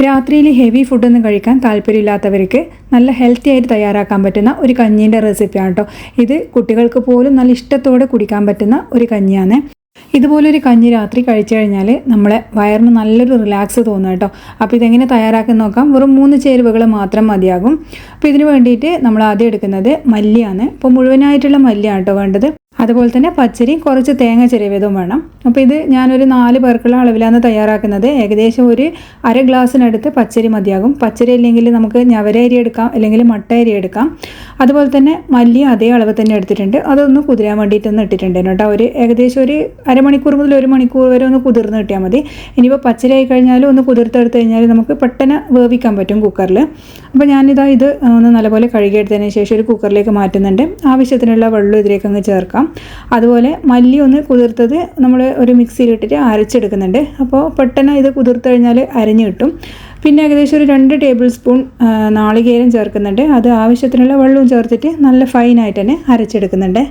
രാത്രിയിൽ ഹെവി ഫുഡൊന്നും കഴിക്കാൻ താല്പര്യമില്ലാത്തവർക്ക് നല്ല ഹെൽത്തി ആയിട്ട് തയ്യാറാക്കാൻ പറ്റുന്ന ഒരു കഞ്ഞീൻ്റെ റെസിപ്പിയാണ് കേട്ടോ. ഇത് കുട്ടികൾക്ക് പോലും നല്ല ഇഷ്ടത്തോടെ കുടിക്കാൻ പറ്റുന്ന ഒരു കഞ്ഞിയാണ്. ഇതുപോലൊരു കഞ്ഞി രാത്രി കഴിച്ചു കഴിഞ്ഞാൽ നമ്മളെ വയറിന് നല്ലൊരു റിലാക്സ് തോന്നും കേട്ടോ. അപ്പോൾ ഇതെങ്ങനെ തയ്യാറാക്കാൻ നോക്കാം. വെറും 3 ചേരുവകൾ മാത്രം മതിയാകും. അപ്പോൾ ഇതിന് വേണ്ടിയിട്ട് നമ്മൾ ആദ്യം എടുക്കുന്നത് മല്ലിയാണ്. അപ്പോൾ മുഴുവനായിട്ടുള്ള മല്ലിയാണ് കേട്ടോ വേണ്ടത്. അതുപോലെ തന്നെ പച്ചരി, കുറച്ച് തേങ്ങ ചിരവിയതും വേണം. അപ്പോൾ ഇത് ഞാനൊരു 4 പേർക്കുള്ള അളവിലാണ് തയ്യാറാക്കുന്നത്. ഏകദേശം ഒരു അര ഗ്ലാസ്സിനടുത്ത് പച്ചരി മതിയാകും. പച്ചരി അല്ലെങ്കിൽ നമുക്ക് ഞവര അരി എടുക്കാം, അല്ലെങ്കിൽ മട്ട അരി എടുക്കാം. അതുപോലെ തന്നെ മല്ലി അതേ അളവ് തന്നെ എടുത്തിട്ടുണ്ട്. അതൊന്ന് കുതിരാൻ വേണ്ടിയിട്ടൊന്ന് ഇട്ടിട്ടുണ്ട് കേട്ടോ. ഏകദേശം ഒരു അരമണിക്കൂർ മുതൽ 1 മണിക്കൂർ വരെ ഒന്ന് കുതിർന്ന് കിട്ടിയാൽ മതി. ഇനിയിപ്പോൾ പച്ചരി ആയി കഴിഞ്ഞാൽ ഒന്ന് കുതിർത്തെടുത്ത് കഴിഞ്ഞാൽ നമുക്ക് പെട്ടെന്ന് വേവിക്കാൻ പറ്റും കുക്കറിൽ. അപ്പോൾ ഞാനിതാ ഇത് ഒന്ന് നല്ലപോലെ കഴുകിയെടുത്തതിന് ശേഷം ഒരു കുക്കറിലേക്ക് മാറ്റുന്നുണ്ട്. ആവശ്യത്തിനുള്ള വെള്ളം ഇതിലേക്ക് അങ്ങ് ചേർക്കാം. അതുപോലെ മല്ലി ഒന്ന് കുതിർത്തത് നമ്മൾ ഒരു മിക്സിയിലിട്ടിട്ട് അരച്ചെടുക്കുന്നുണ്ട്. അപ്പോൾ പെട്ടെന്ന് ഇത് കുതിർത്ത് കഴിഞ്ഞാൽ അരഞ്ഞ് കിട്ടും. പിന്നെ ഏകദേശം ഒരു 2 ടേബിൾ സ്പൂൺ നാളികേരം ചേർക്കുന്നുണ്ട്. അത് ആവശ്യത്തിനുള്ള വെള്ളവും ചേർത്തിട്ട് നല്ല ഫൈനായിട്ട് തന്നെ അരച്ചെടുക്കുന്നുണ്ട്.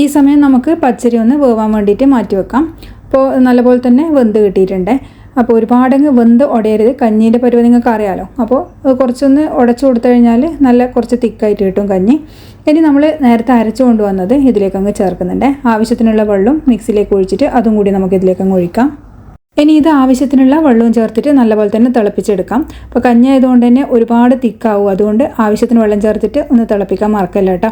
ഈ സമയം നമുക്ക് പച്ചരി ഒന്ന് വേവാൻ വേണ്ടിയിട്ട് മാറ്റി വെക്കാം. അപ്പോൾ നല്ലപോലെ തന്നെ വെന്ത് കിട്ടിയിട്ടുണ്ട്. അപ്പോൾ ഒരുപാടങ്ങ് വെന്ത് ഉടയരുത്. കഞ്ഞീൻ്റെ പരുവ നിങ്ങൾക്ക് അറിയാമല്ലോ. അപ്പോൾ കുറച്ചൊന്ന് ഉടച്ചു കൊടുത്തു കഴിഞ്ഞാൽ നല്ല കുറച്ച് തിക്കായിട്ട് കിട്ടും കഞ്ഞി. ഇനി നമ്മൾ നേരത്തെ അരച്ചു കൊണ്ടുവന്നത് ഇതിലേക്ക് അങ്ങ് ചേർക്കുന്നുണ്ട്. ആവശ്യത്തിനുള്ള വെള്ളം മിക്സിയിലേക്ക് ഒഴിച്ചിട്ട് അതും കൂടി നമുക്ക് ഇതിലേക്ക് അങ്ങ് ഒഴിക്കാം. ഇനി ഇത് ആവശ്യത്തിനുള്ള വെള്ളവും ചേർത്തിട്ട് നല്ലപോലെ തന്നെ തിളപ്പിച്ചെടുക്കാം. അപ്പോൾ കഞ്ഞി ആയതുകൊണ്ട് തന്നെ ഒരുപാട് തിക്കാവും. അതുകൊണ്ട് ആവശ്യത്തിന് വെള്ളം ചേർത്തിട്ട് ഒന്ന് തിളപ്പിക്കാൻ മറക്കല്ല കേട്ടോ.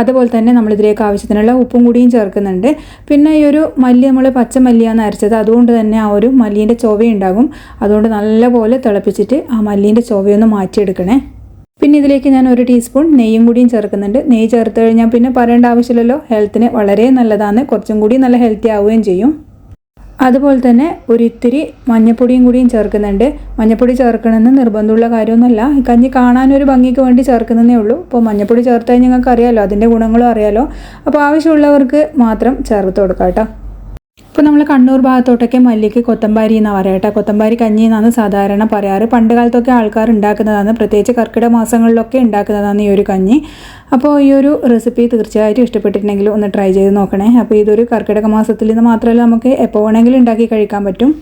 അതുപോലെ തന്നെ നമ്മളിതിലേക്ക് ആവശ്യത്തിനുള്ള ഉപ്പും കൂടിയും ചേർക്കുന്നുണ്ട്. പിന്നെ ഈ ഒരു മല്ലി നമ്മൾ പച്ച മല്ലിയാണ് അരച്ചത്. അതുകൊണ്ട് തന്നെ ആ ഒരു മല്ലീൻ്റെ ചൊവയുണ്ടാകും. അതുകൊണ്ട് നല്ലപോലെ തിളപ്പിച്ചിട്ട് ആ മല്ലീൻ്റെ ചൊവയൊന്ന് മാറ്റിയെടുക്കണേ. പിന്നെ ഇതിലേക്ക് ഞാൻ 1 ടീസ്പൂൺ നെയ്യും കൂടിയും ചേർക്കുന്നുണ്ട്. നെയ്യ് ചേർത്ത് കഴിഞ്ഞാൽ പിന്നെ പറയേണ്ട ആവശ്യമില്ലല്ലോ. ഹെൽത്തിന് വളരെ നല്ലതാണ്. കുറച്ചും കൂടി നല്ല ഹെൽത്തി ആവുകയും ചെയ്യും. അതുപോലെ തന്നെ ഒരിത്തിരി മഞ്ഞപ്പൊടിയും കൂടിയും ചേർക്കുന്നുണ്ട്. മഞ്ഞപ്പൊടി ചേർക്കണമെന്ന് നിർബന്ധമുള്ള കാര്യമൊന്നുമല്ല. കഞ്ഞി കാണാനൊരു ഭംഗിക്ക് വേണ്ടി ചേർക്കുന്നതേ ഉള്ളൂ. അപ്പോൾ മഞ്ഞപ്പൊടി ചേർത്ത് കഴിഞ്ഞാൽ നിങ്ങൾക്ക് അറിയാമല്ലോ, അതിൻ്റെ ഗുണങ്ങളും അറിയാമല്ലോ. അപ്പോൾ ആവശ്യമുള്ളവർക്ക് മാത്രം ചേർത്ത് കൊടുക്കാം കേട്ടോ. ഇപ്പോൾ നമ്മൾ കണ്ണൂർ ഭാഗത്തോട്ടൊക്കെ മല്ലിക്ക് കൊത്തമ്പാരി എന്നാണ് പറയുക കേട്ടോ. കൊത്തമ്പാരി കഞ്ഞി എന്നാണ് സാധാരണ പറയാറ്. പണ്ട് കാലത്തൊക്കെ ആൾക്കാർ ഉണ്ടാക്കുന്നതാണ്. പ്രത്യേകിച്ച് കർക്കിടക മാസങ്ങളിലൊക്കെ ഉണ്ടാക്കുന്നതാണ് ഈ ഒരു കഞ്ഞി. അപ്പോൾ ഈ ഒരു റെസിപ്പി തീർച്ചയായിട്ടും ഇഷ്ടപ്പെട്ടിട്ടുണ്ടെങ്കിൽ ഒന്ന് ട്രൈ ചെയ്ത് നോക്കണേ. അപ്പോൾ ഇതൊരു കർക്കിടക മാസത്തിൽ നിന്ന് മാത്രമല്ല, നമുക്ക് എപ്പോൾ വേണമെങ്കിലും ഉണ്ടാക്കി കഴിക്കാൻ പറ്റും.